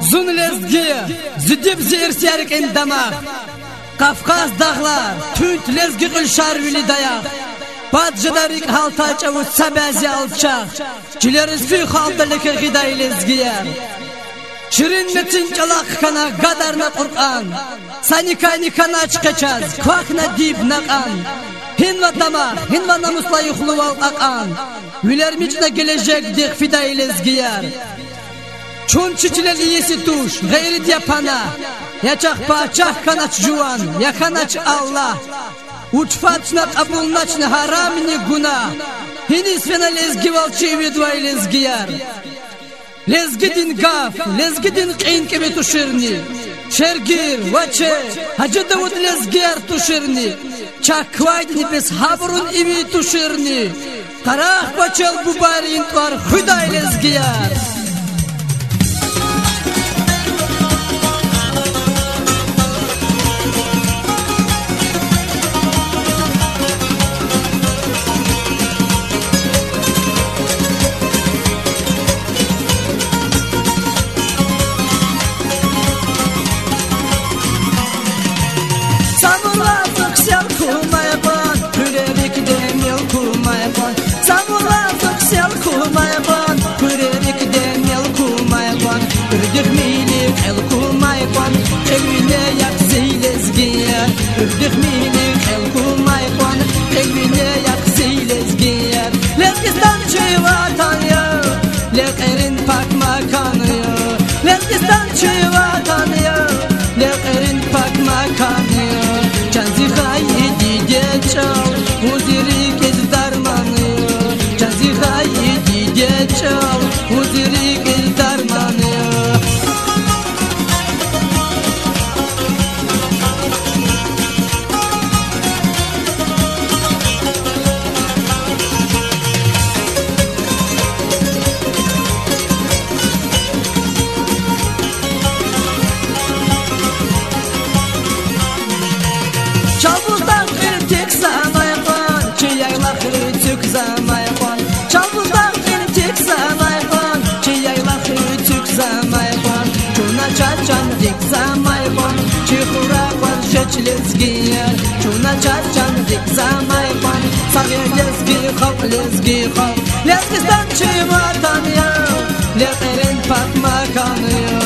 Zun lezgi, zidib zirsiyarik indamak. Kafkas dağlar, tünt lezgi kılşar vili dayak. Badjadarik haltaç avut sabazi alçak. Cileriz fi haldalıkı gıday lezgiyer. Şirin metin çalak kana gadarna Kur'an. Sanika nikana çıkacağız, kvakna dib nakan. Hinva dama, hinva namusla yuhluval akan. Ülermiçne gelecek dik fiday lezgiyer. Çun çiçiler iyisi tuş, gayret yapana. Yaçak paçak kanaç juan, yakanaç Allah. Uçfatçna kabulnaçna haramini guna. Hini svena lezgi valçı vidvay lezgiyar. Lezgi din gaf, lezgi din qin kebe tuşirni. Şergir, vaçe, hacı davud lezgiyar tuşirni. Çakvaydini pes habrun ivi tuşirni. Karak vaçel bubarin tuar huday lezgiyar. Ürdük minik el kurmaypan, elbine yaksı lezgiyer. Lezgistan çivatan ya, lekerin pak makanı ya. Lezgistan çivatan ya, lekerin pak makanı ya. Canzihayı dide çal, huziri kez darmanı ya. Canzihayı dide çal, huziri kez darmanı ya. Çalbuzdan kritik zamaypan, çiyaylar kritik zamaypan. Çalbuzdan kritik zamaypan, çiyaylar kritik zamaypan. Çuna çaçan dik zamaypan, çihurapan şeç lezgiyer. Çuna çaçan dik zamaypan, sarı lezgi hak lezgi hak. Lezgistan çivatan ya, lekerin pak makanı ya.